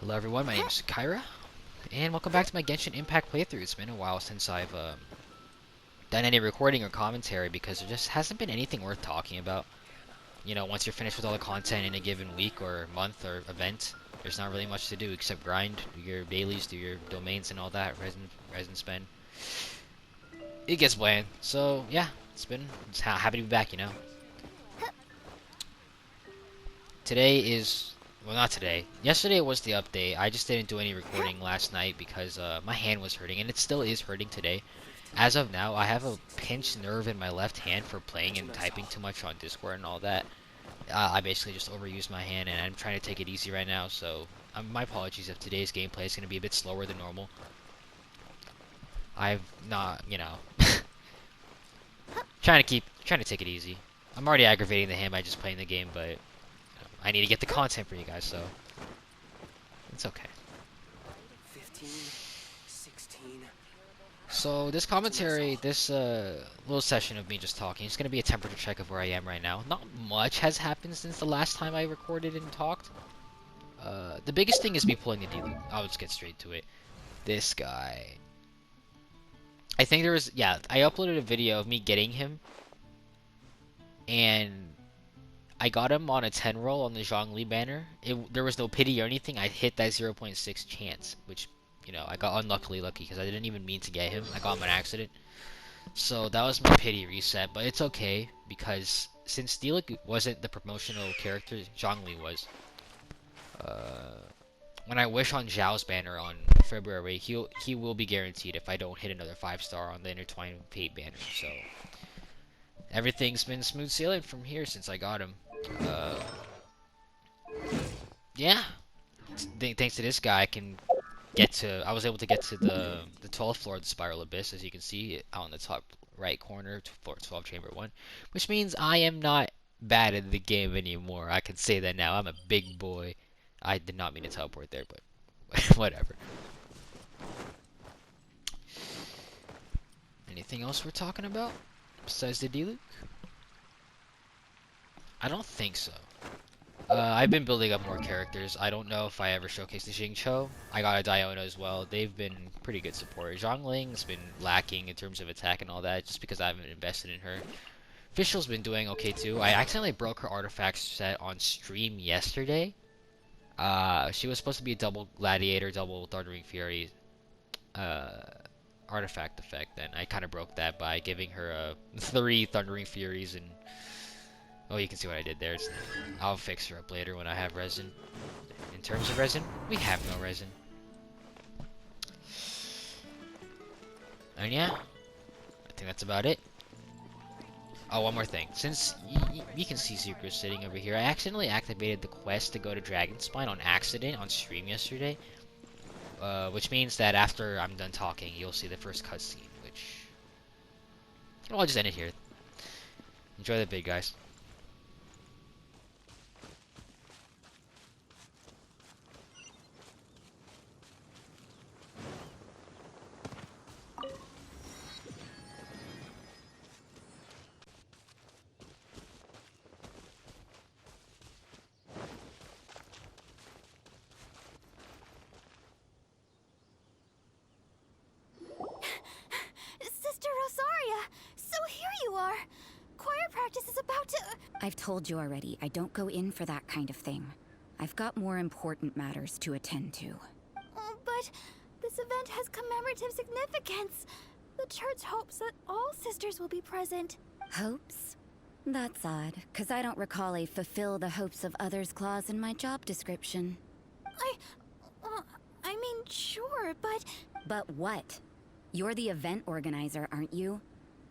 Hello everyone, my name is Kyra, and welcome back to my Genshin Impact playthrough. It's been a while since I've done any recording or commentary because there just hasn't been anything worth talking about. You know, once you're finished with all the content in a given week or month or event, there's not really much to do except grind, do your dailies, do your domains and all that, resin spend. It gets bland, so yeah, it's happy to be back, you know. Today is, well, not today. Yesterday was the update. I just didn't do any recording last night because my hand was hurting, and it still is hurting today. As of now, I have a pinched nerve in my left hand for playing and typing too much on Discord and all that. I basically just overused my hand, and I'm trying to take it easy right now, so my apologies if today's gameplay is going to be a bit slower than normal. I've not, you know, trying to take it easy. I'm already aggravating the hand by just playing the game, but I need to get the content for you guys, so it's okay. 15, 16. So this commentary, this little session of me just talking, it's gonna be a temperature check of where I am right now. Not much has happened since the last time I recorded and talked. The biggest thing is me pulling the D-loop. I'll just get straight to it. This guy. I think there was, yeah, I uploaded a video of me getting him, and I got him on a 10 roll on the Zhongli banner. There was no pity or anything. I hit that 0.6 chance, which, you know, I got unluckily lucky because I didn't even mean to get him. I got him on accident. So that was my pity reset, but it's okay because since Steelix wasn't the promotional character, Zhongli was. When I wish on Zhao's banner on February, he will be guaranteed if I don't hit another 5-star on the Intertwined Fate banner. So everything's been smooth sailing from here since I got him. Yeah. Thanks to this guy, I was able to get to the 12th floor of the Spiral Abyss, as you can see out in the top right corner, floor 12, chamber 1, which means I am not bad at the game anymore. I can say that now. I'm a big boy. I did not mean to teleport there, but whatever. Anything else we're talking about besides the D-Luke? I don't think so. I've been building up more characters. I don't know if I ever showcased the Xingqiu. I got a Diona as well. They've been pretty good support. Zhongling's been lacking in terms of attack and all that, just because I haven't invested in her. Fischl's been doing okay too. I accidentally broke her artifact set on stream yesterday. She was supposed to be a double Gladiator, double Thundering Fury artifact effect, and I kind of broke that by giving her 3 Thundering Furies and... Oh, you can see what I did there. I'll fix her up later when I have resin. In terms of resin, we have no resin. And yeah, I think that's about it. Oh, one more thing. Since you can see Zuko sitting over here, I accidentally activated the quest to go to Dragonspine on accident on stream yesterday. Which means that after I'm done talking, you'll see the first cutscene, which... Well, I'll just end it here. Enjoy the bid, guys. Sister Rosaria! So here you are! Choir practice is about to... I've told you already, I don't go in for that kind of thing. I've got more important matters to attend to. Oh, but this event has commemorative significance. The church hopes that all sisters will be present. Hopes? That's odd, because I don't recall a fulfill the hopes of others clause in my job description. I mean, sure, but... But what? You're the event organizer, aren't you?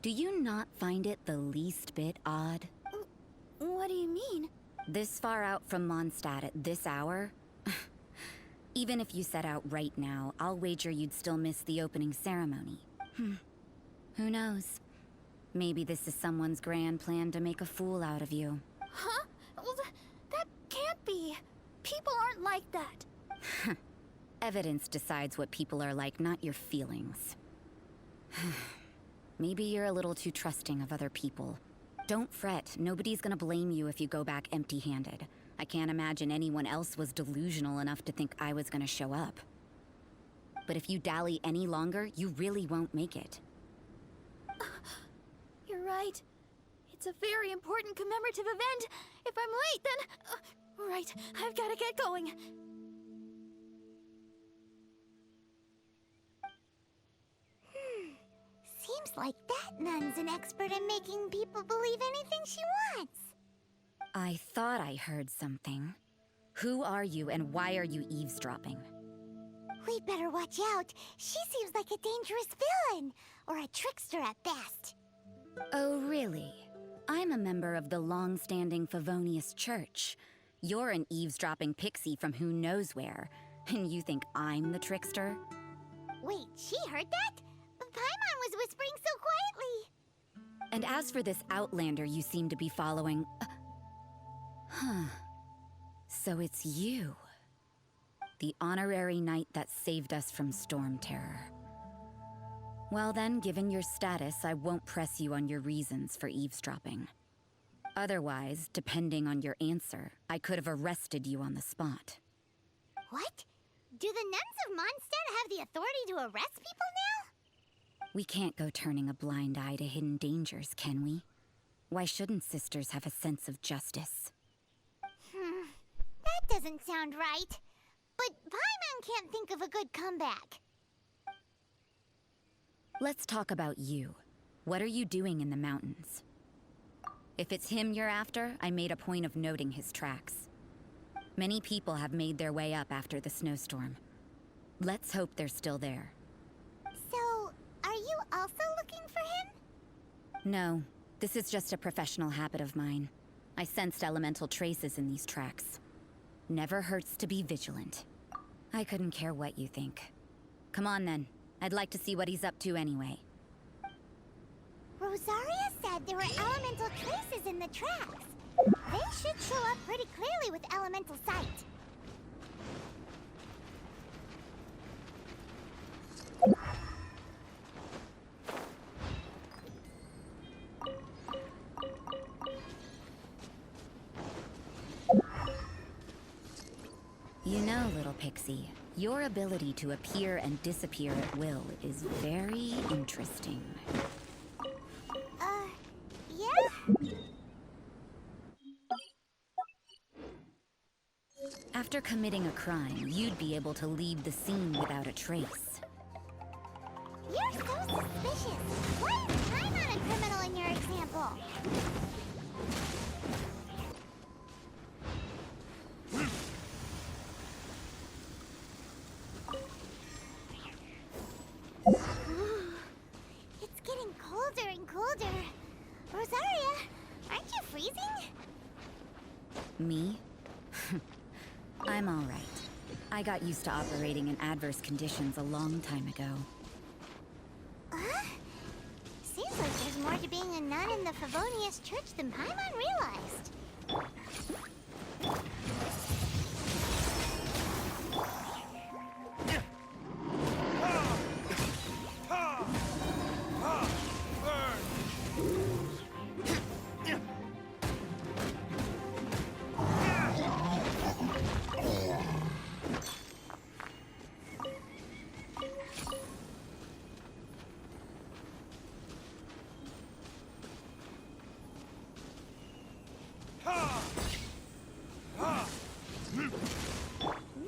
Do you not find it the least bit odd? What do you mean? This far out from Mondstadt at this hour? Even if you set out right now, I'll wager you'd still miss the opening ceremony. Who knows? Maybe this is someone's grand plan to make a fool out of you. Huh? Well, that can't be. People aren't like that. Evidence decides what people are like, not your feelings. Maybe you're a little too trusting of other people. Don't fret, nobody's gonna blame you if you go back empty-handed. I can't imagine anyone else was delusional enough to think I was gonna show up. But if you dally any longer, you really won't make it. You're right. It's a very important commemorative event. If I'm late, then... right, I've gotta get going. Seems like that nun's an expert in making people believe anything she wants. I thought I heard something. Who are you and why are you eavesdropping? We'd better watch out. She seems like a dangerous villain, or a trickster at best. Oh, really? I'm a member of the long-standing Favonius Church. You're an eavesdropping pixie from who knows where, and you think I'm the trickster? Wait, she heard that? But Paimon was whispering so quietly. And as for this outlander you seem to be following... huh. So it's you. The honorary knight that saved us from Storm Terror. Well then, given your status, I won't press you on your reasons for eavesdropping. Otherwise, depending on your answer, I could have arrested you on the spot. What? Do the nuns of Mondstadt have the authority to arrest people now? We can't go turning a blind eye to hidden dangers, can we? Why shouldn't sisters have a sense of justice? That doesn't sound right. But Paimon can't think of a good comeback. Let's talk about you. What are you doing in the mountains? If it's him you're after, I made a point of noting his tracks. Many people have made their way up after the snowstorm. Let's hope they're still there. So, are you also looking for him? No, this is just a professional habit of mine. I sensed elemental traces in these tracks. Never hurts to be vigilant. I couldn't care what you think. Come on then. I'd like to see what he's up to anyway. Rosaria said there were elemental traces in the tracks. They should show up pretty clearly with elemental sight. You know, little pixie, your ability to appear and disappear at will is very interesting. Yeah? After committing a crime, you'd be able to leave the scene without a trace. You're so suspicious. Why is Paimon a criminal in your example? It's getting colder and colder. Rosaria, aren't you freezing? Me? I'm all right. I got used to operating in adverse conditions a long time ago. Seems like there's more to being a nun in the Favonius Church than Paimon realized.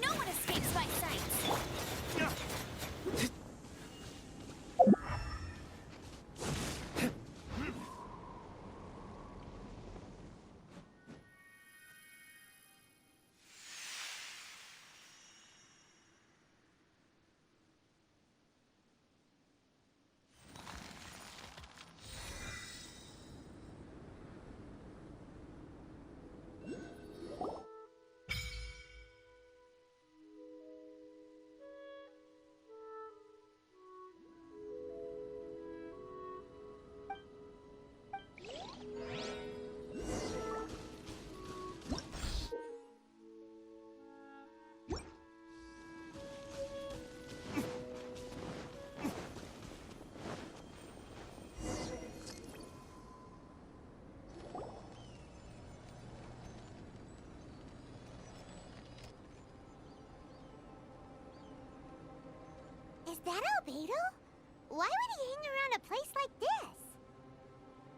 No one escapes my sight! that Albedo? Why would he hang around a place like this?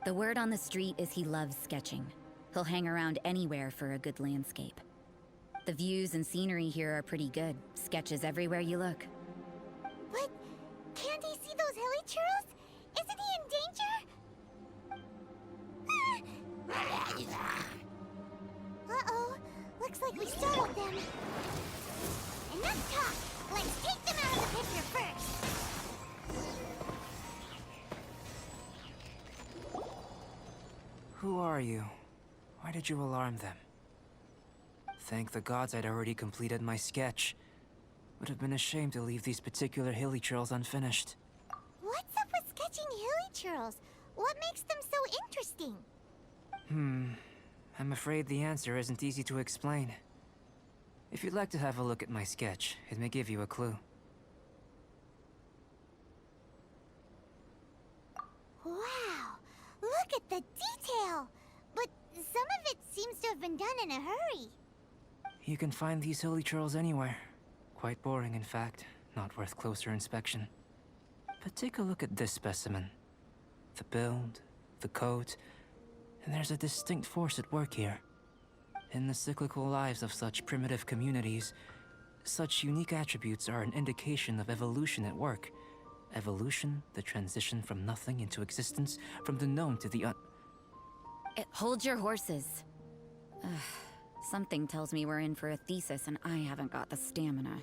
The word on the street is he loves sketching. He'll hang around anywhere for a good landscape. The views and scenery here are pretty good. Sketches everywhere you look. But can't he see those hilly churls? Isn't he in danger? Uh-oh. Looks like we startled them. Enough talk. Let's take them out of the picture first. Who are you? Why did you alarm them? Thank the gods I'd already completed my sketch. Would have been a shame to leave these particular hilly churls unfinished. What's up with sketching hilly churls? What makes them so interesting? I'm afraid the answer isn't easy to explain. If you'd like to have a look at my sketch, it may give you a clue. Wow! Look at the detail! But some of it seems to have been done in a hurry. You can find these hilly churls anywhere. Quite boring, in fact. Not worth closer inspection. But take a look at this specimen. The build, the coat, and there's a distinct force at work here. In the cyclical lives of such primitive communities, such unique attributes are an indication of evolution at work. Evolution, the transition from nothing into existence, from the known to the Hold your horses. Ugh, something tells me we're in for a thesis and I haven't got the stamina.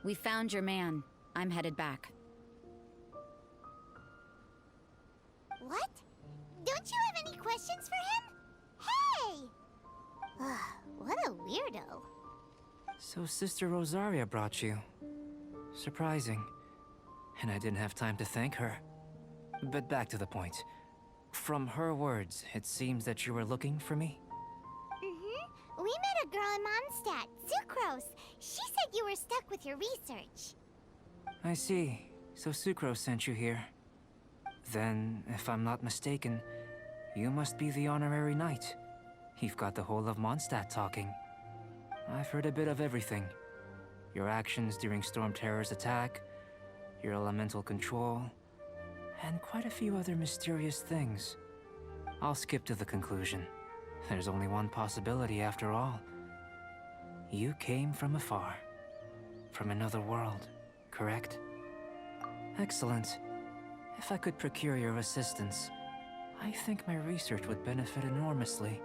We found your man. I'm headed back. What? Don't you have any questions for him? Hey! What a weirdo. So Sister Rosaria brought you. Surprising. And I didn't have time to thank her. But back to the point. From her words, it seems that you were looking for me? Mm-hmm. We met a girl in Mondstadt, Sucrose. She said you were stuck with your research. I see. So Sucrose sent you here. Then, if I'm not mistaken, you must be the honorary knight. You've got the whole of Mondstadt talking. I've heard a bit of everything. Your actions during Storm Terror's attack, your elemental control, and quite a few other mysterious things. I'll skip to the conclusion. There's only one possibility after all. You came from afar. From another world, correct? Excellent. If I could procure your assistance, I think my research would benefit enormously.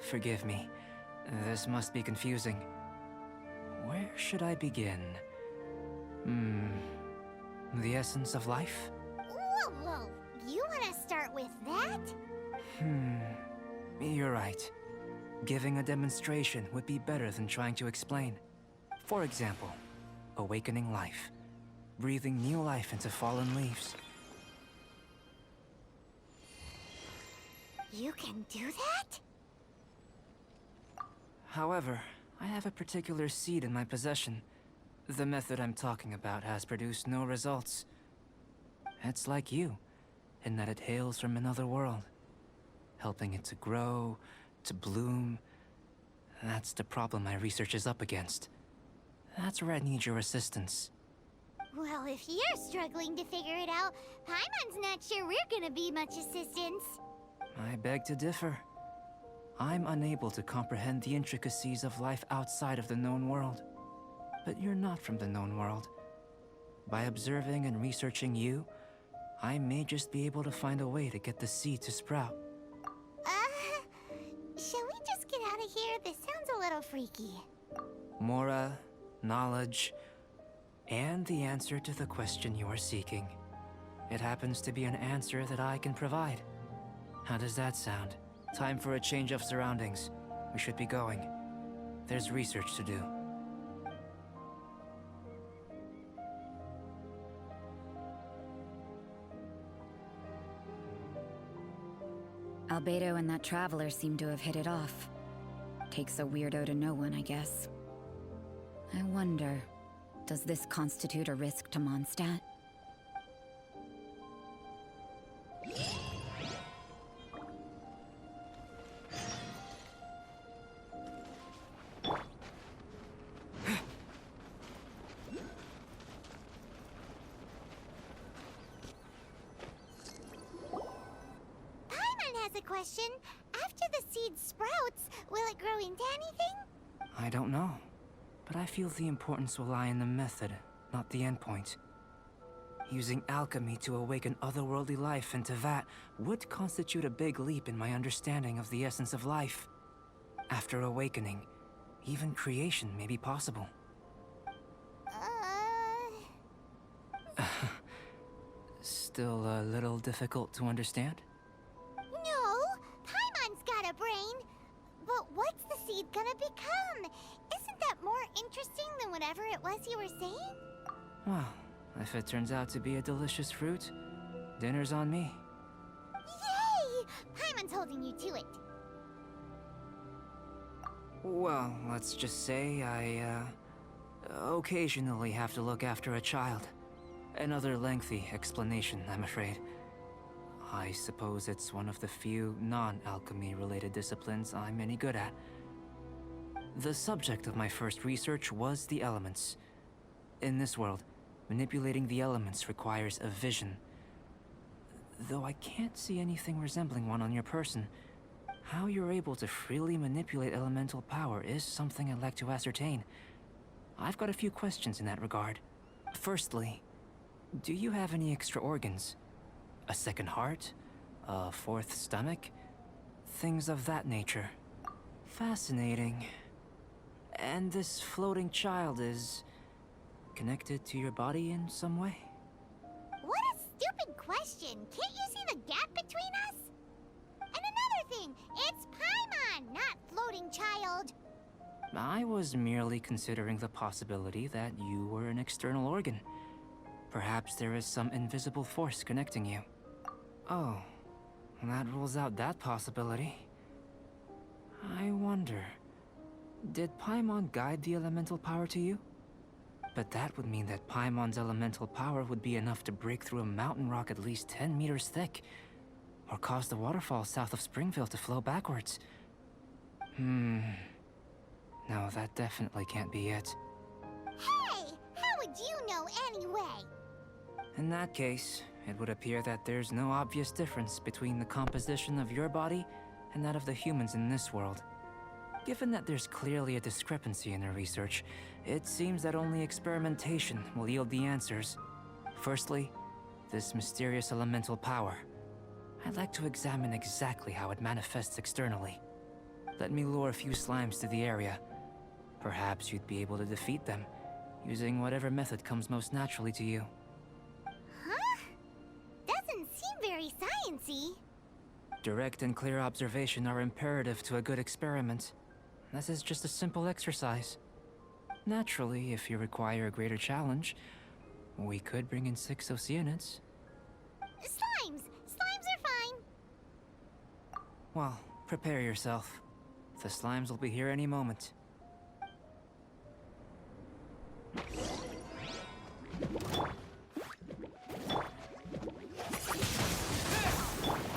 Forgive me. This must be confusing. Where should I begin? The essence of life? Whoa! You want to start with that? You're right. Giving a demonstration would be better than trying to explain. For example, awakening life. Breathing new life into fallen leaves. You can do that? However, I have a particular seed in my possession. The method I'm talking about has produced no results. It's like you, in that it hails from another world. Helping it to grow, to bloom. That's the problem my research is up against. That's where I need your assistance. Well, if you're struggling to figure it out, Paimon's not sure we're gonna be much assistance. I beg to differ. I'm unable to comprehend the intricacies of life outside of the known world. But you're not from the known world. By observing and researching you, I may just be able to find a way to get the seed to sprout. Shall we just get out of here? This sounds a little freaky. Mora, knowledge, and the answer to the question you are seeking. It happens to be an answer that I can provide. How does that sound? Time for a change of surroundings. We should be going. There's research to do. Albedo and that traveler seem to have hit it off. Takes a weirdo to know one, I guess. I wonder, does this constitute a risk to Mondstadt? has a question. After the seed sprouts, will it grow into anything? I don't know, but I feel the importance will lie in the method, not the endpoint. Using alchemy to awaken otherworldly life into that would constitute a big leap in my understanding of the essence of life. After awakening, even creation may be possible. Still a little difficult to understand? No, Paimon's got a brain. But what's the seed gonna become? Isn't that more interesting than whatever it was you were saying? Well, if it turns out to be a delicious fruit, dinner's on me. Yay! Paimon's holding you to it. Well, let's just say I, occasionally have to look after a child. Another lengthy explanation, I'm afraid. I suppose it's one of the few non-alchemy related disciplines I'm any good at. The subject of my first research was the elements. In this world, manipulating the elements requires a vision. Though I can't see anything resembling one on your person, how you're able to freely manipulate elemental power is something I'd like to ascertain. I've got a few questions in that regard. Firstly, do you have any extra organs? A second heart? A fourth stomach? Things of that nature. Fascinating. And this floating child is connected to your body in some way? What a stupid question! Can't you see the gap between us? And another thing, it's Paimon, not floating child. I was merely considering the possibility that you were an external organ. Perhaps there is some invisible force connecting you. Oh, that rules out that possibility. I wonder, did Paimon guide the elemental power to you? But that would mean that Paimon's elemental power would be enough to break through a mountain rock at least 10 meters thick, or cause the waterfall south of Springville to flow backwards. No, that definitely can't be it. Hey, how would you know anyway? In that case, it would appear that there's no obvious difference between the composition of your body and that of the humans in this world. Given that there's clearly a discrepancy in the research, it seems that only experimentation will yield the answers. Firstly, this mysterious elemental power. I'd like to examine exactly how it manifests externally. Let me lure a few slimes to the area. Perhaps you'd be able to defeat them, using whatever method comes most naturally to you. Huh? Doesn't seem very sciencey. Direct and clear observation are imperative to a good experiment. This is just a simple exercise. Naturally, if you require a greater challenge, we could bring in 6 Oceanids. Slimes! Slimes are fine. Well, prepare yourself. The slimes will be here any moment.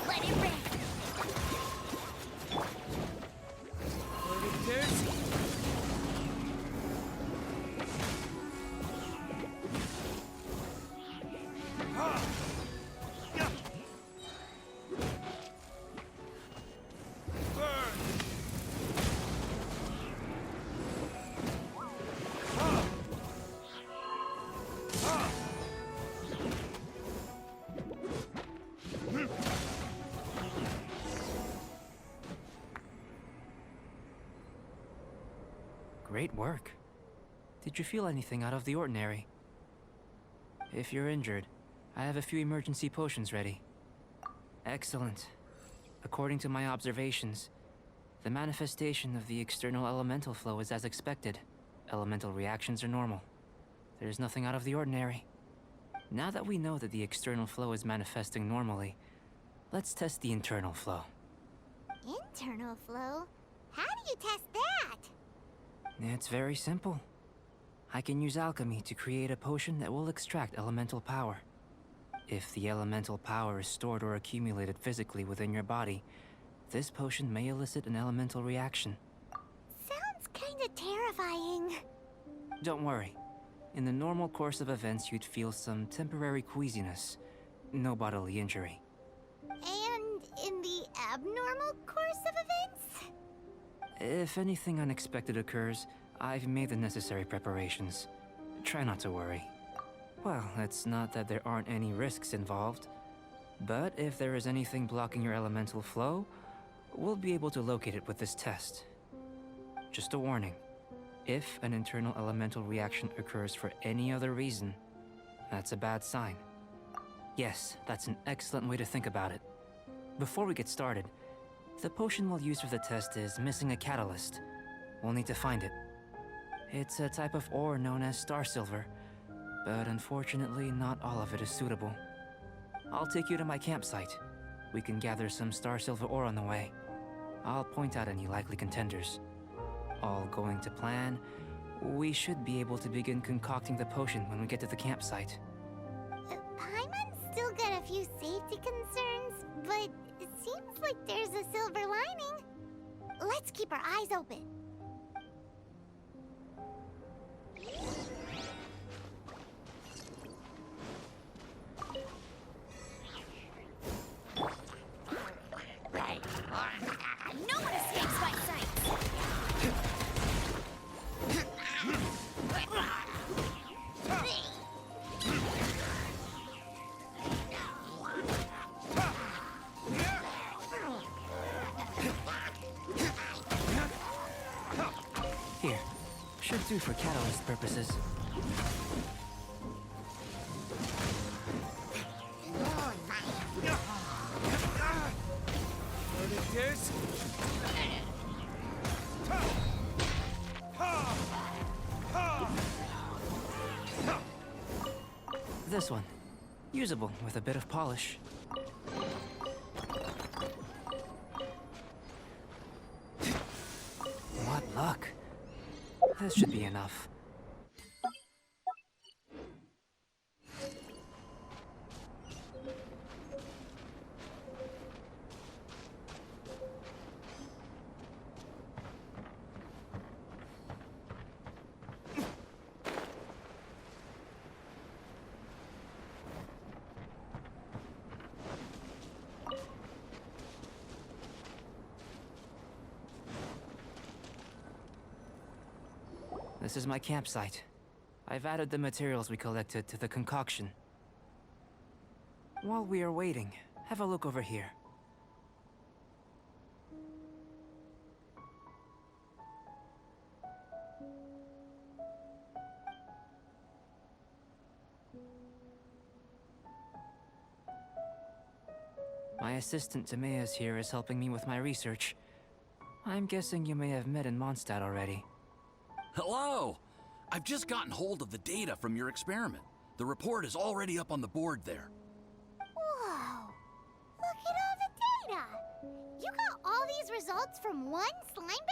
Let it rip. Great work. Did you feel anything out of the ordinary? If you're injured, I have a few emergency potions ready. Excellent. According to my observations, the manifestation of the external elemental flow is as expected. Elemental reactions are normal. There's nothing out of the ordinary. Now that we know that the external flow is manifesting normally, let's test the internal flow. Internal flow? How do you test that? It's very simple. I can use alchemy to create a potion that will extract elemental power. If the elemental power is stored or accumulated physically within your body, this potion may elicit an elemental reaction. Sounds kinda terrifying. Don't worry. In the normal course of events, you'd feel some temporary queasiness. No bodily injury. And in the abnormal course of events? If anything unexpected occurs, I've made the necessary preparations. Try not to worry. Well, it's not that there aren't any risks involved, but if there is anything blocking your elemental flow, we'll be able to locate it with this test. Just a warning. If an internal elemental reaction occurs for any other reason, that's a bad sign. Yes, that's an excellent way to think about it. Before we get started, the potion we'll use for the test is missing a catalyst. We'll need to find it. It's a type of ore known as star silver, but unfortunately not all of it is suitable. I'll take you to my campsite. We can gather some star silver ore on the way. I'll point out any likely contenders. All going to plan, we should be able to begin concocting the potion when we get to the campsite. Paimon's still got a few safety concerns, but it seems like there's a silver lining. Let's keep our eyes open. No one escapes my sight! Here, should do for catalyst purposes. This one. Usable with a bit of polish. What luck. This should be enough. This is my campsite. I've added the materials we collected to the concoction. While we are waiting, have a look over here. My assistant Timaeus here is helping me with my research. I'm guessing you may have met in Mondstadt already. Hello! I've just gotten hold of the data from your experiment. The report is already up on the board there. Whoa! Look at all the data! You got all these results from one slime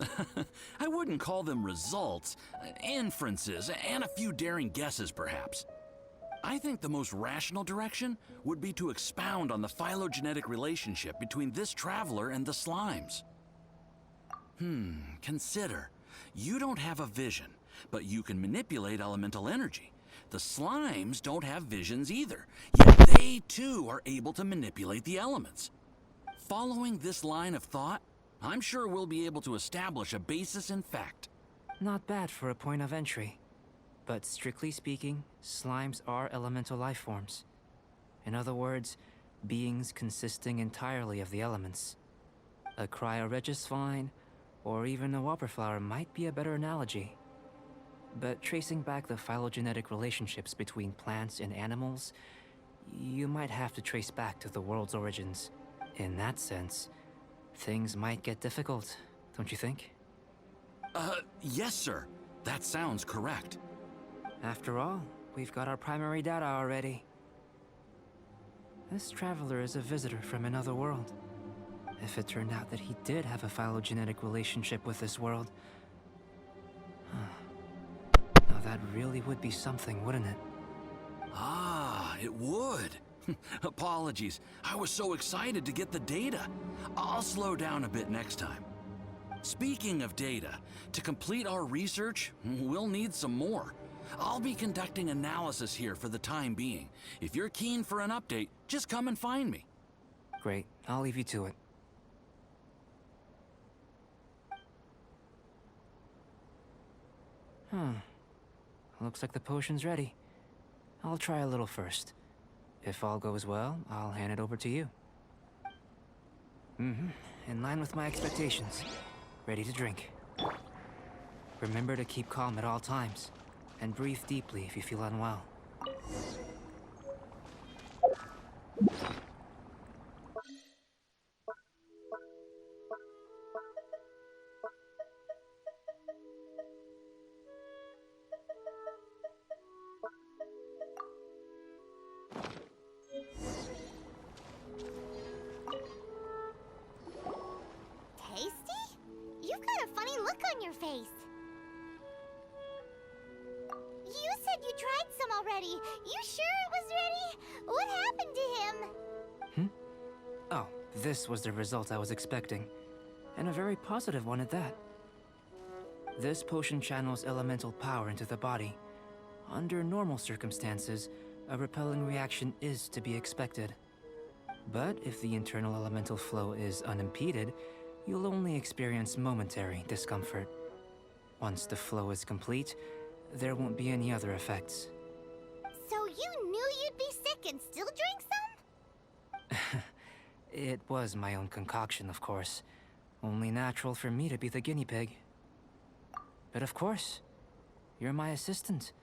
battle? I wouldn't call them results, inferences, and a few daring guesses perhaps. I think the most rational direction would be to expound on the phylogenetic relationship between this traveler and the slimes. Consider. You don't have a vision, but you can manipulate elemental energy. The slimes don't have visions either, yet they too are able to manipulate the elements. Following this line of thought, I'm sure we'll be able to establish a basis in fact. Not bad for a point of entry. But strictly speaking, slimes are elemental life forms. In other words, beings consisting entirely of the elements. A cryoregis vine, or even a wildflower might be a better analogy. But tracing back the phylogenetic relationships between plants and animals, you might have to trace back to the world's origins. In that sense, things might get difficult, don't you think? Yes, sir. That sounds correct. After all, we've got our primary data already. This traveler is a visitor from another world. If it turned out that he did have a phylogenetic relationship with this world... Now that really would be something, wouldn't it? Ah, it would. Apologies. I was so excited to get the data. I'll slow down a bit next time. Speaking of data, to complete our research, we'll need some more. I'll be conducting analysis here for the time being. If you're keen for an update, just come and find me. Great, I'll leave you to it. Looks like the potion's ready. I'll try a little first. If all goes well, I'll hand it over to you. In line with my expectations. Ready to drink. Remember to keep calm at all times, and breathe deeply if you feel unwell. Tasty? You've got a funny look on your face. You said you tried some already. You sure it was ready? What happened to him? Oh, this was the result I was expecting. And a very positive one at that. This potion channels elemental power into the body. Under normal circumstances, a repelling reaction is to be expected. But if the internal elemental flow is unimpeded, you'll only experience momentary discomfort. Once the flow is complete, there won't be any other effects. So you knew you'd be sick and still drank some? It was my own concoction, of course. Only natural for me to be the guinea pig. But of course, you're my assistant.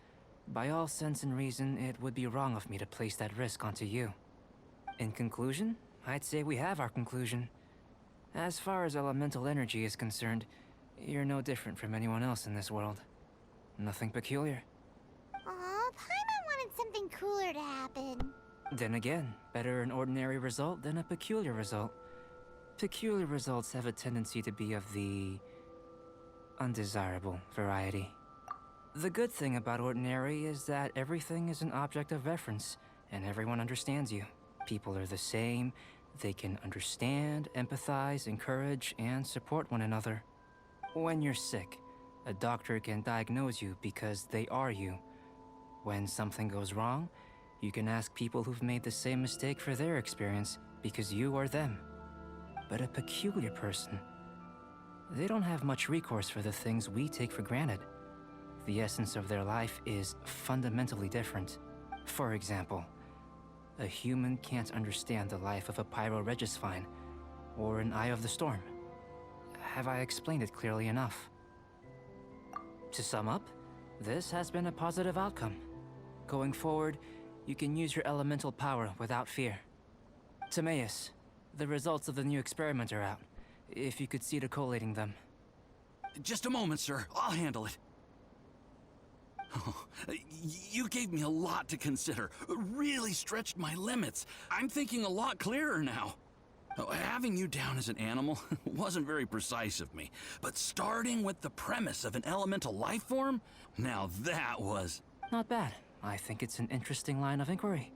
By all sense and reason, it would be wrong of me to place that risk onto you. In conclusion, I'd say we have our conclusion. As far as elemental energy is concerned, you're no different from anyone else in this world. Nothing peculiar. Aw, Paimon wanted something cooler to happen. Then again, better an ordinary result than a peculiar result. Peculiar results have a tendency to be of the undesirable variety. The good thing about ordinary is that everything is an object of reference, and everyone understands you. People are the same. They can understand, empathize, encourage, and support one another. When you're sick, a doctor can diagnose you because they are you. When something goes wrong, you can ask people who've made the same mistake for their experience because you are them. But a peculiar person, they don't have much recourse for the things we take for granted. The essence of their life is fundamentally different. For example, a human can't understand the life of a pyroregisvine or an eye of the storm. Have I explained it clearly enough? To sum up, this has been a positive outcome. Going forward, you can use your elemental power without fear. Timaeus, the results of the new experiment are out. If you could see to collating them. Just a moment, sir. I'll handle it. Oh, you gave me a lot to consider. Really stretched my limits. I'm thinking a lot clearer now. Having you down as an animal wasn't very precise of me, but starting with the premise of an elemental life form, now that was... Not bad. I think it's an interesting line of inquiry.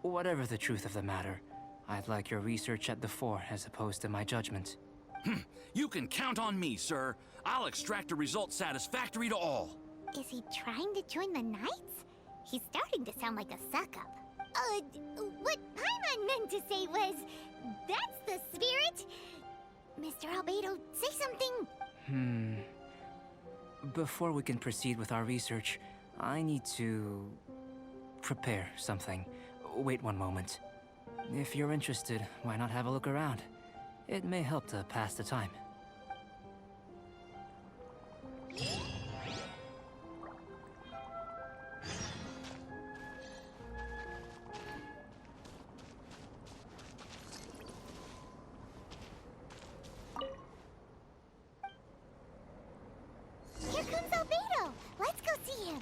Whatever the truth of the matter, I'd like your research at the fore as opposed to my judgment. You can count on me, sir. I'll extract a result satisfactory to all. Is he trying to join the Knights? He's starting to sound like a suck-up. What Paimon meant to say was, that's the spirit. Mr. Albedo, say something. Before we can proceed with our research, I need to prepare something. Wait one moment. If you're interested, why not have a look around? It may help to pass the time. Here comes Albedo. Let's go see him.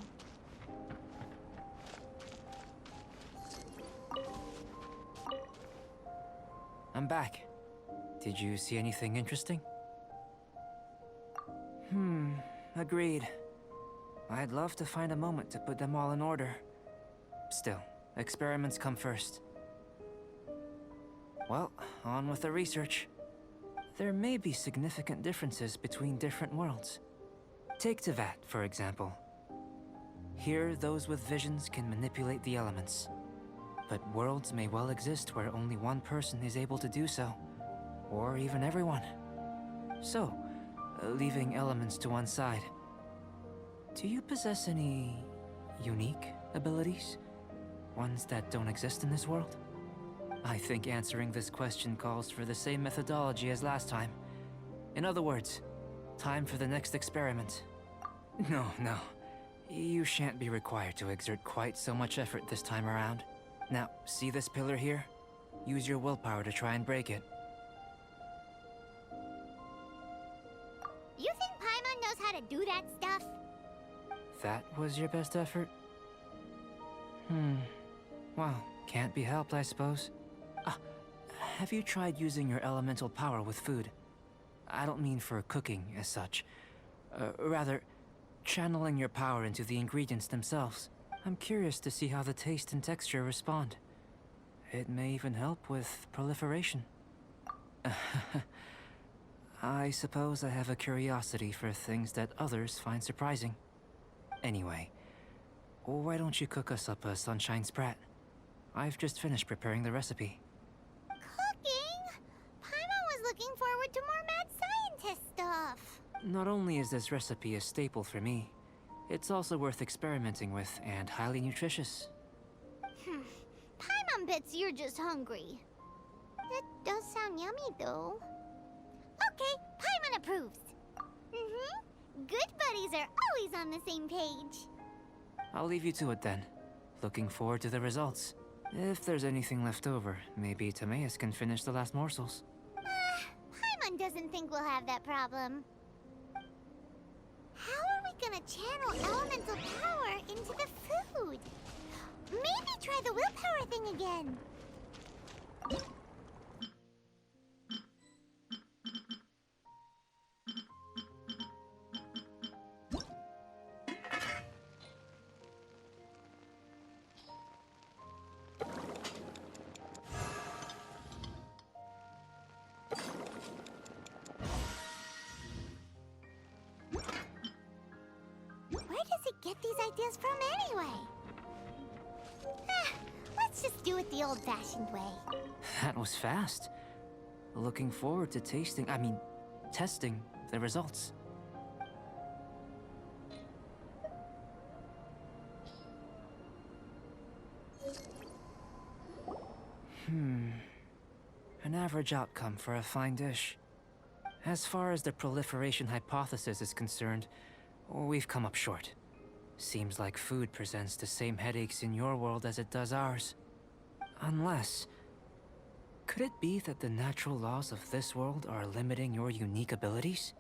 I'm back. Did you see anything interesting? Agreed. I'd love to find a moment to put them all in order. Still, experiments come first. Well, on with the research. There may be significant differences between different worlds. Take Tevat, for example. Here, those with visions can manipulate the elements. but worlds may well exist where only one person is able to do so. Or even everyone. So, leaving elements to one side, do you possess any unique abilities? Ones that don't exist in this world? I think answering this question calls for the same methodology as last time. In other words, time for the next experiment. No, no. You shan't be required to exert quite so much effort this time around. Now, see this pillar here? Use your willpower to try and break it. You think Paimon knows how to do that stuff? That was your best effort? Well, can't be helped, I suppose. Have you tried using your elemental power with food? I don't mean for cooking as such. Rather, channeling your power into the ingredients themselves. I'm curious to see how the taste and texture respond. It may even help with proliferation. I suppose I have a curiosity for things that others find surprising. Anyway, why don't you cook us up a sunshine sprat? I've just finished preparing the recipe. Cooking? Paimon was looking forward to more mad scientist stuff. Not only is this recipe a staple for me, it's also worth experimenting with and highly nutritious. Paimon bets you're just hungry. It does sound yummy, though. Okay, Paimon approves. Good buddies are always on the same page. I'll leave you to it then. Looking forward to the results. If there's anything left over, maybe Timaeus can finish the last morsels. Paimon doesn't think we'll have that problem. How are we gonna channel elemental power into the food? Maybe try the willpower thing again. Where does it get these ideas from anyway? Let's just do it the old-fashioned way. That was fast. Looking forward to testing the results. An average outcome for a fine dish. As far as the proliferation hypothesis is concerned, we've come up short. Seems like food presents the same headaches in your world as it does ours. Unless... could it be that the natural laws of this world are limiting your unique abilities?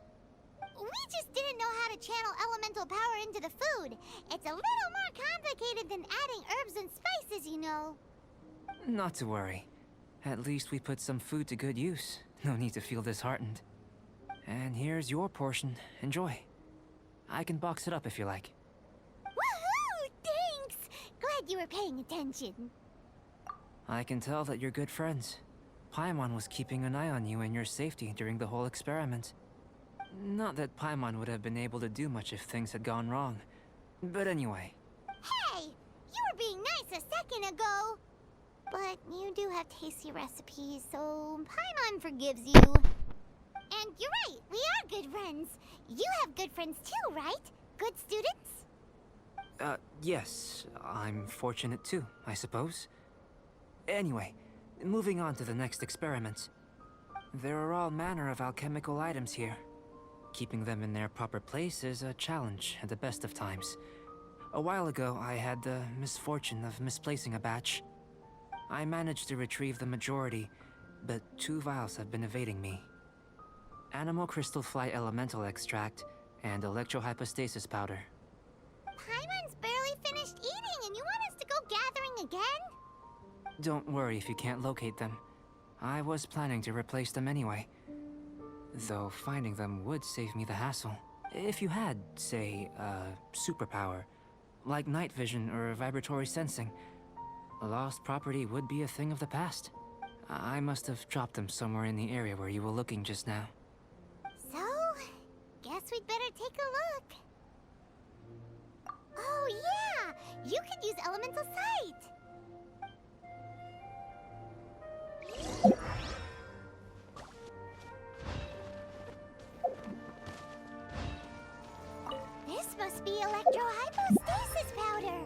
We just didn't know how to channel elemental power into the food. It's a little more complicated than adding herbs and spices, you know. Not to worry. At least we put some food to good use. No need to feel disheartened. And here's your portion. Enjoy. I can box it up if you like. Woohoo! Thanks! Glad you were paying attention. I can tell that you're good friends. Paimon was keeping an eye on you and your safety during the whole experiment. Not that Paimon would have been able to do much if things had gone wrong. But anyway. Hey! You were being nice a second ago! But you do have tasty recipes, so Paimon forgives you. And you're right, we are good friends. You have good friends too, right? Good students? Yes. I'm fortunate too, I suppose. Anyway, moving on to the next experiment. There are all manner of alchemical items here. Keeping them in their proper place is a challenge at the best of times. A while ago, I had the misfortune of misplacing a batch. I managed to retrieve the majority, but 2 vials have been evading me. Animal crystal fly elemental extract and electrohypostasis powder. Paimon's barely finished eating and you want us to go gathering again? Don't worry if you can't locate them. I was planning to replace them anyway. Though finding them would save me the hassle. If you had, say, a superpower, like night vision or vibratory sensing, lost property would be a thing of the past. I must have dropped them somewhere in the area where you were looking just now. So, guess we'd better take a look. Oh yeah! You could use elemental sight! This must be electrohypostasis powder.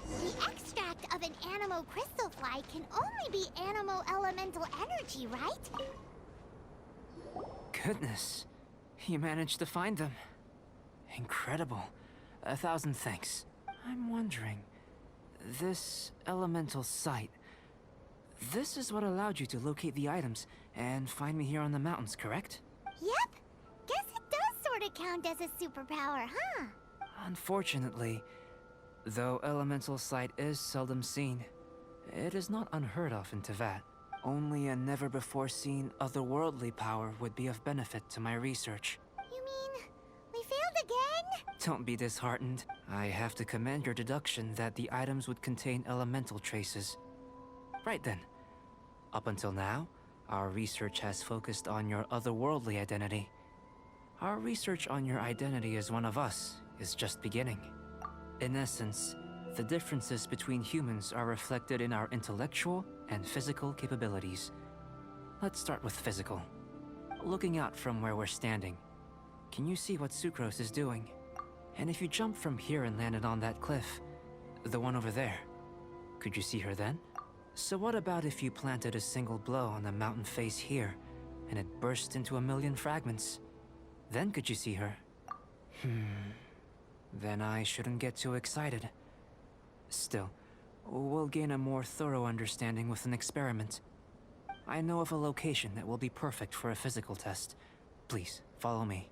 The extract of an animo crystal fly can only be animo elemental energy, right? Goodness, you managed to find them. Incredible. 1,000 thanks. I'm wondering, this elemental sight, this is what allowed you to locate the items and find me here on the mountains, correct? Yep. Guess it does sort of count as a superpower, huh? Unfortunately, though elemental sight is seldom seen, it is not unheard of in Teyvat. Only a never-before-seen otherworldly power would be of benefit to my research. You mean we failed again? Don't be disheartened. I have to commend your deduction that the items would contain elemental traces. Right then. Up until now, our research has focused on your otherworldly identity. Our research on your identity as one of us is just beginning. In essence, the differences between humans are reflected in our intellectual and physical capabilities. Let's start with physical. Looking out from where we're standing, can you see what Sucrose is doing? And if you jumped from here and landed on that cliff, the one over there, could you see her then? So what about if you planted a single blow on the mountain face here, and it burst into 1,000,000 fragments? Then could you see her? Then I shouldn't get too excited. Still, we'll gain a more thorough understanding with an experiment. I know of a location that will be perfect for a physical test. Please, follow me.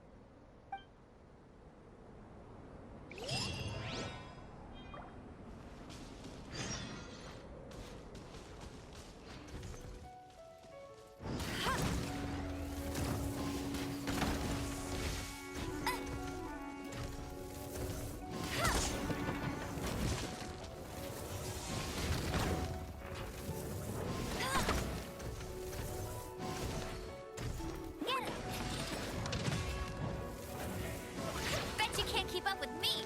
Bet you can't keep up with me.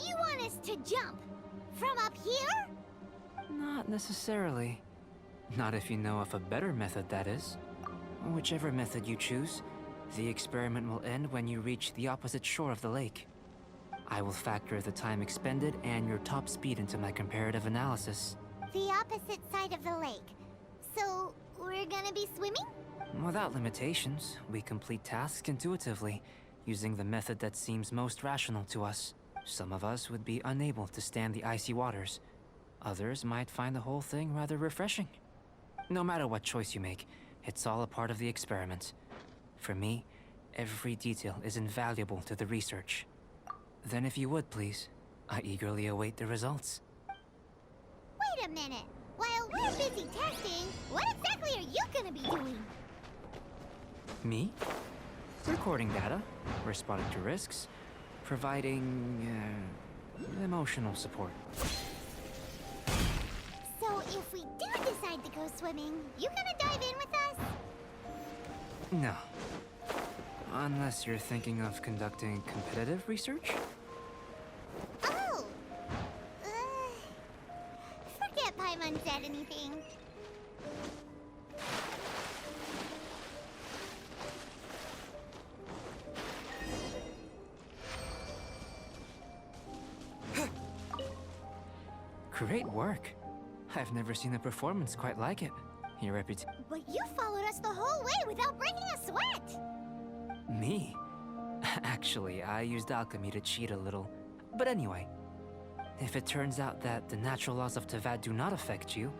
You want us to jump from up here? Not necessarily. Not if you know of a better method, that is. Whichever method you choose, the experiment will end when you reach the opposite shore of the lake. I will factor the time expended and your top speed into my comparative analysis. The opposite side of the lake. So, we're gonna be swimming? Without limitations, we complete tasks intuitively, using the method that seems most rational to us. Some of us would be unable to stand the icy waters. Others might find the whole thing rather refreshing. No matter what choice you make, it's all a part of the experiment. For me, every detail is invaluable to the research. Then if you would, please, I eagerly await the results. Wait a minute. While we're busy testing, what exactly are you gonna be doing? Me? Recording data, responding to risks, providing emotional support. So if we do decide to go swimming, you gonna dive in with us? No. Unless you're thinking of conducting competitive research? Oh, that Paimon said anything. Great work. I've never seen a performance quite like it. Your reputation. But you followed us the whole way without breaking a sweat! Me? Actually, I used alchemy to cheat a little. But anyway, if it turns out that the natural laws of Tavad do not affect you,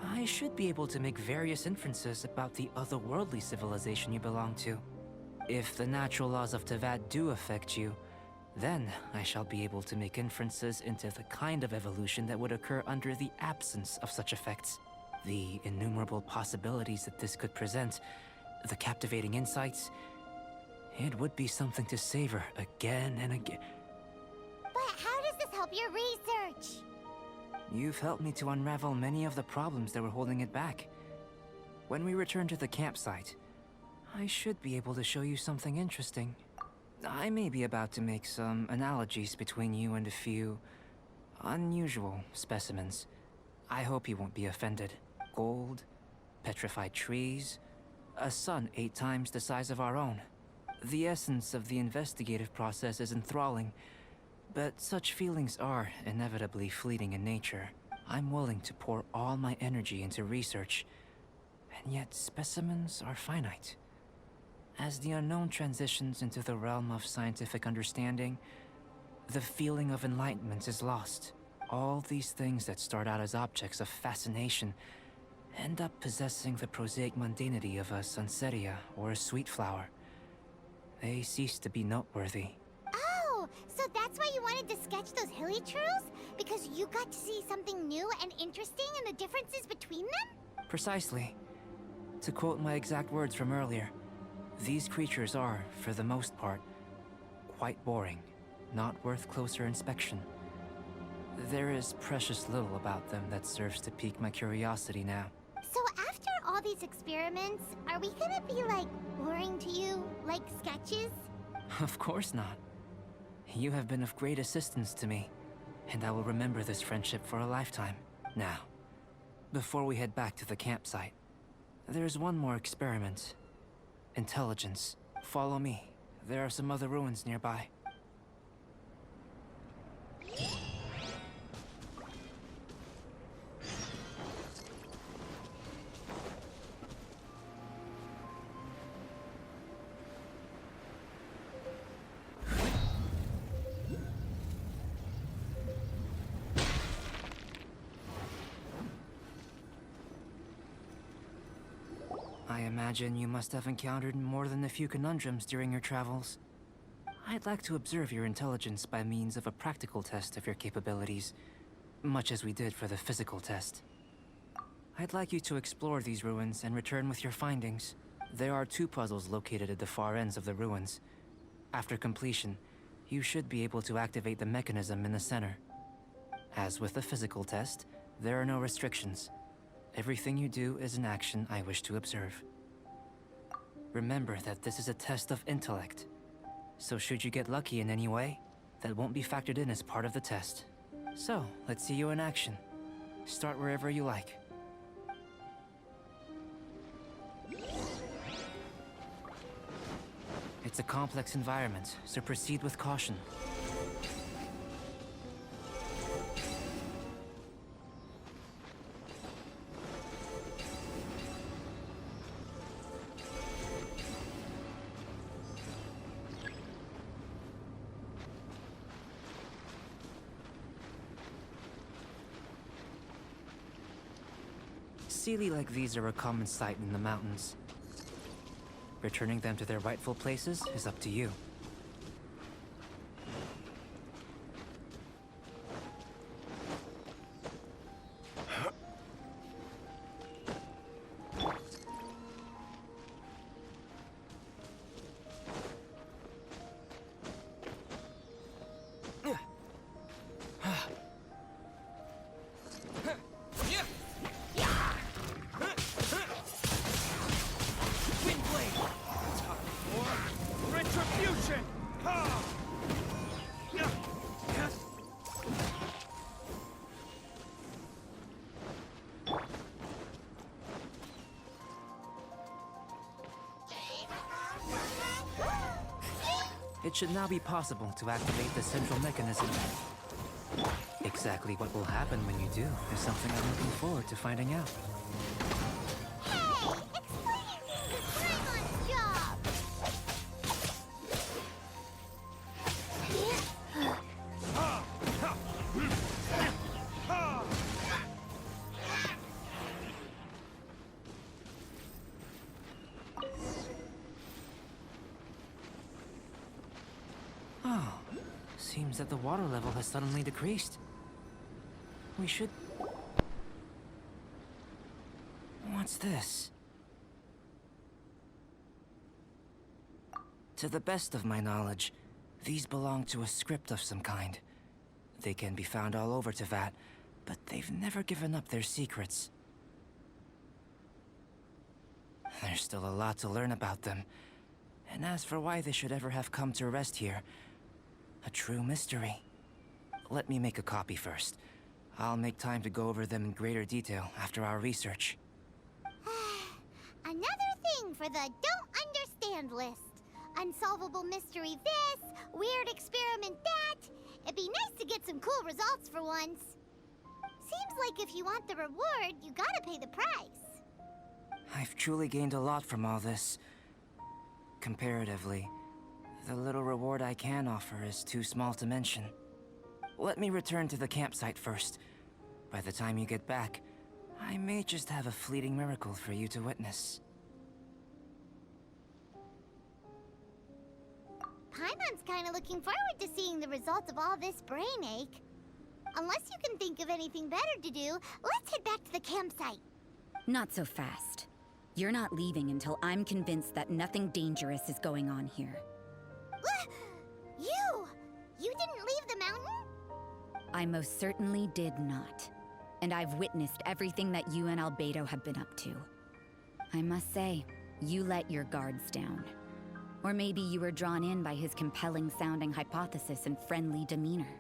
I should be able to make various inferences about the otherworldly civilization you belong to. If the natural laws of Tavad do affect you, then I shall be able to make inferences into the kind of evolution that would occur under the absence of such effects. The innumerable possibilities that this could present, the captivating insights, it would be something to savor again and again. But how does this help your research? You've helped me to unravel many of the problems that were holding it back. When we return to the campsite, I should be able to show you something interesting. I may be about to make some analogies between you and a few unusual specimens. I hope you won't be offended. Gold, petrified trees, a sun 8 times the size of our own. The essence of the investigative process is enthralling, but such feelings are inevitably fleeting in nature. I'm willing to pour all my energy into research, and yet specimens are finite. As the unknown transitions into the realm of scientific understanding, the feeling of enlightenment is lost. All these things that start out as objects of fascination end up possessing the prosaic mundanity of a sunsetia or a sweet flower. They cease to be noteworthy. Oh, so that's why you wanted to sketch those hilichurls? Because you got to see something new and interesting and the differences between them? Precisely. To quote my exact words from earlier, these creatures are, for the most part, quite boring, not worth closer inspection. There is precious little about them that serves to pique my curiosity now. So after all these experiments, are we gonna be, like, boring to you? Like sketches? Of course not. You have been of great assistance to me, and I will remember this friendship for a lifetime. Now, before we head back to the campsite, there's one more experiment. Intelligence. Follow me. There are some other ruins nearby. I imagine you must have encountered more than a few conundrums during your travels. I'd like to observe your intelligence by means of a practical test of your capabilities, much as we did for the physical test. I'd like you to explore these ruins and return with your findings. There are 2 puzzles located at the far ends of the ruins. After completion, you should be able to activate the mechanism in the center. As with the physical test, there are no restrictions. Everything you do is an action I wish to observe. Remember that this is a test of intellect, so should you get lucky in any way, that won't be factored in as part of the test. So, let's see you in action. Start wherever you like. It's a complex environment, so proceed with caution. Sealy like these are a common sight in the mountains. Returning them to their rightful places is up to you. Retribution! It should now be possible to activate the central mechanism. Exactly what will happen when you do is something I'm looking forward to finding out. Hey! Explaining things is Paimon's job! Oh, seems that the water level has suddenly decreased. We should... What's this? To the best of my knowledge, these belong to a script of some kind. They can be found all over Teyvat, but they've never given up their secrets. There's still a lot to learn about them. And as for why they should ever have come to rest here, a true mystery. Let me make a copy first. I'll make time to go over them in greater detail after our research. Another thing for the don't understand list. Unsolvable mystery this, weird experiment that. It'd be nice to get some cool results for once. Seems like if you want the reward, you gotta pay the price. I've truly gained a lot from all this. Comparatively, the little reward I can offer is too small to mention. Let me return to the campsite first. By the time you get back, I may just have a fleeting miracle for you to witness. Paimon's kinda looking forward to seeing the results of all this brain ache. Unless you can think of anything better to do, let's head back to the campsite. Not so fast. You're not leaving until I'm convinced that nothing dangerous is going on here. You! You didn't leave the mountain? I most certainly did not. And I've witnessed everything that you and Albedo have been up to. I must say, you let your guards down. Or maybe you were drawn in by his compelling-sounding hypothesis and friendly demeanor.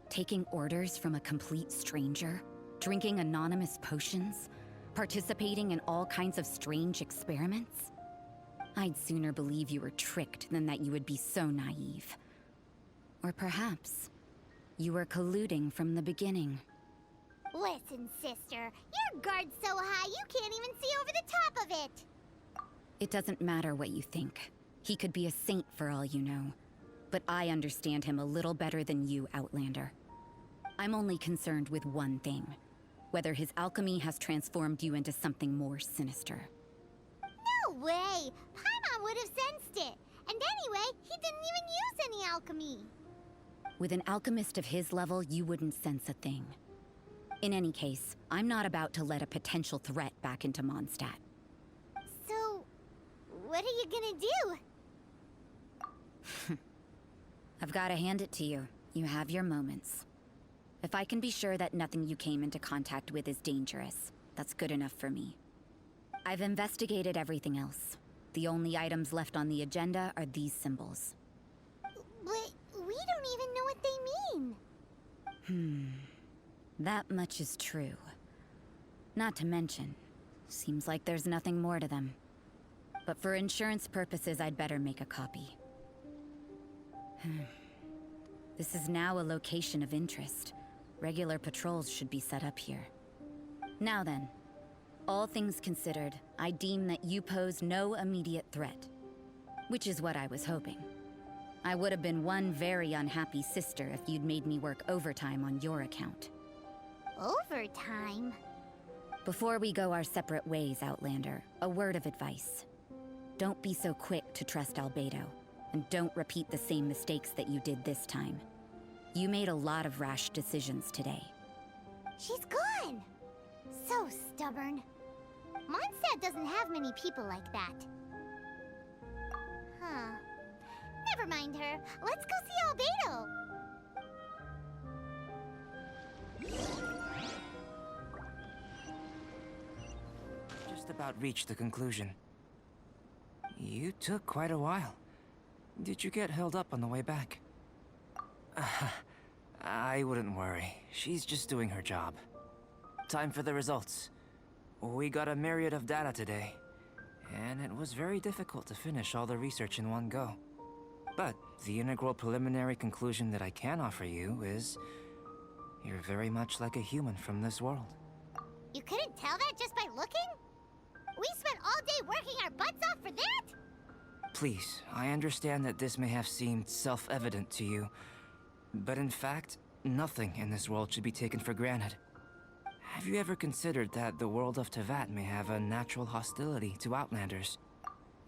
Taking orders from a complete stranger? Drinking anonymous potions? Participating in all kinds of strange experiments? I'd sooner believe you were tricked than that you would be so naive. Or perhaps, you were colluding from the beginning. Listen, sister, your guard's so high you can't even see over the top of it. It doesn't matter what you think. He could be a saint for all you know. But I understand him a little better than you, Outlander. I'm only concerned with one thing. Whether his alchemy has transformed you into something more sinister. No way! Paimon would have sensed it. And anyway, he didn't even use any alchemy. With an alchemist of his level, you wouldn't sense a thing. In any case, I'm not about to let a potential threat back into Mondstadt. So, what are you gonna do? I've got to hand it to you. You have your moments. If I can be sure that nothing you came into contact with is dangerous, that's good enough for me. I've investigated everything else. The only items left on the agenda are these symbols. But we don't even know what they mean. That much is true. Not to mention, seems like there's nothing more to them. But for insurance purposes, I'd better make a copy. This is now a location of interest. Regular patrols should be set up here. Now then, all things considered, I deem that you pose no immediate threat. Which is what I was hoping. I would have been one very unhappy sister if you'd made me work overtime on your account. Overtime? Before we go our separate ways, Outlander, a word of advice. Don't be so quick to trust Albedo, and don't repeat the same mistakes that you did this time. You made a lot of rash decisions today. She's gone! So stubborn. Mondstadt doesn't have many people like that. Huh. Never mind her. Let's go see Albedo! Just about reached the conclusion. You took quite a while. Did you get held up on the way back? I wouldn't worry. She's just doing her job. Time for the results. We got a myriad of data today. and it was very difficult to finish all the research in one go. But the integral preliminary conclusion that I can offer you is you're very much like a human from this world. You couldn't tell that just by looking? We spent all day working our butts off for that? Please, I understand that this may have seemed self-evident to you, but in fact, nothing in this world should be taken for granted. Have you ever considered that the world of Tevat may have a natural hostility to Outlanders?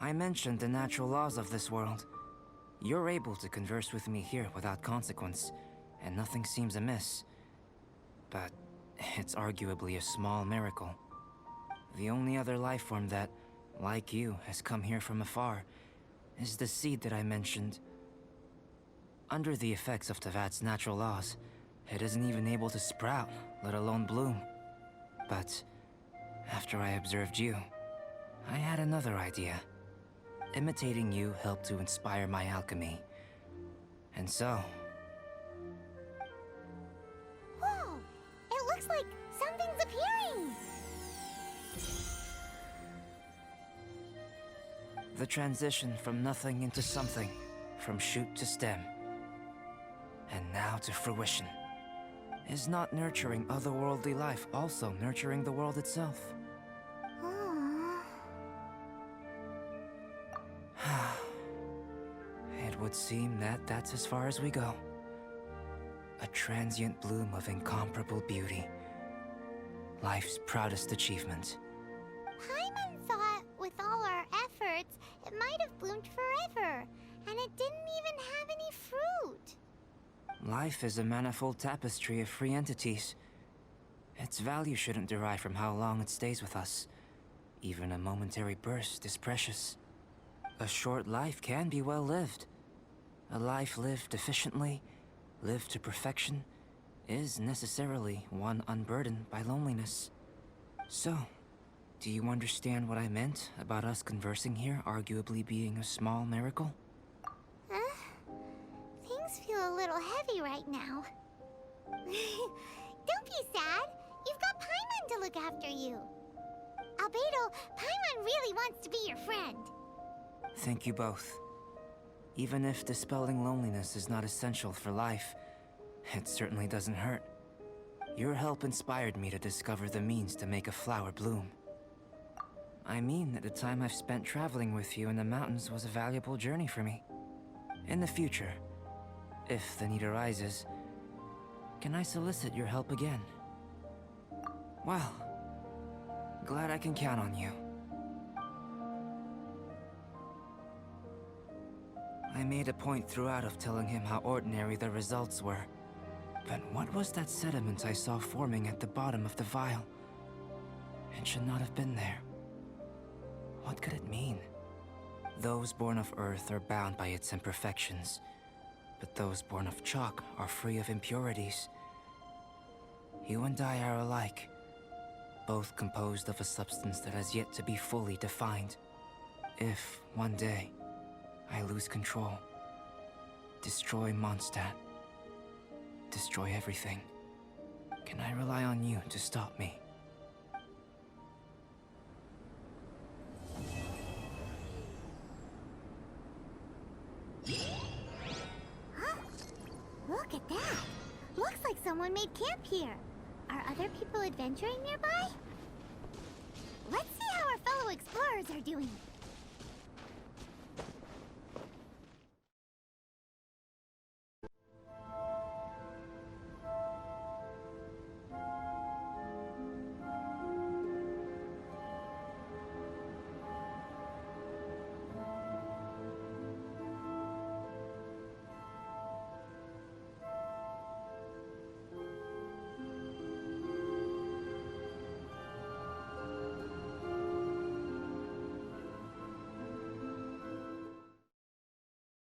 I mentioned the natural laws of this world. You're able to converse with me here without consequence, and nothing seems amiss. But it's arguably a small miracle. The only other life form that, like you, has come here from afar is the seed that I mentioned. Under the effects of Tevat's natural laws, it isn't even able to sprout, let alone bloom. But after I observed you, I had another idea. Imitating you helped to inspire my alchemy. And so... Whoa! It looks like something's appearing! the transition from nothing into something, from shoot to stem, and now to fruition. Is not nurturing otherworldly life also nurturing the world itself? It would seem that that's as far as we go. A transient bloom of incomparable beauty. Life's proudest achievement. Paimon thought with all our efforts, it might have bloomed forever, and it didn't even have any fruit. Life is a manifold tapestry of free entities. Its value shouldn't derive from how long it stays with us. Even a momentary burst is precious. A short life can be well lived. A life lived efficiently, lived to perfection, is necessarily one unburdened by loneliness. So, do you understand what I meant about us conversing here arguably being a small miracle? Things feel a little heavy right now. Don't be sad. You've got Paimon to look after you. Albedo, Paimon really wants to be your friend. Thank you both. Even if dispelling loneliness is not essential for life, it certainly doesn't hurt. Your help inspired me to discover the means to make a flower bloom. I mean that the time I've spent traveling with you in the mountains was a valuable journey for me. In the future, if the need arises, can I solicit your help again? Well, glad I can count on you. I made a point throughout of telling him how ordinary the results were. But what was that sediment I saw forming at the bottom of the vial? It should not have been there. What could it mean? Those born of Earth are bound by its imperfections, but those born of chalk are free of impurities. You and I are alike, both composed of a substance that has yet to be fully defined. If, one day, I lose control, destroy Mondstadt, destroy everything, can I rely on you to stop me? Look at that. Looks like someone made camp here. Are other people adventuring nearby? Let's see how our fellow explorers are doing.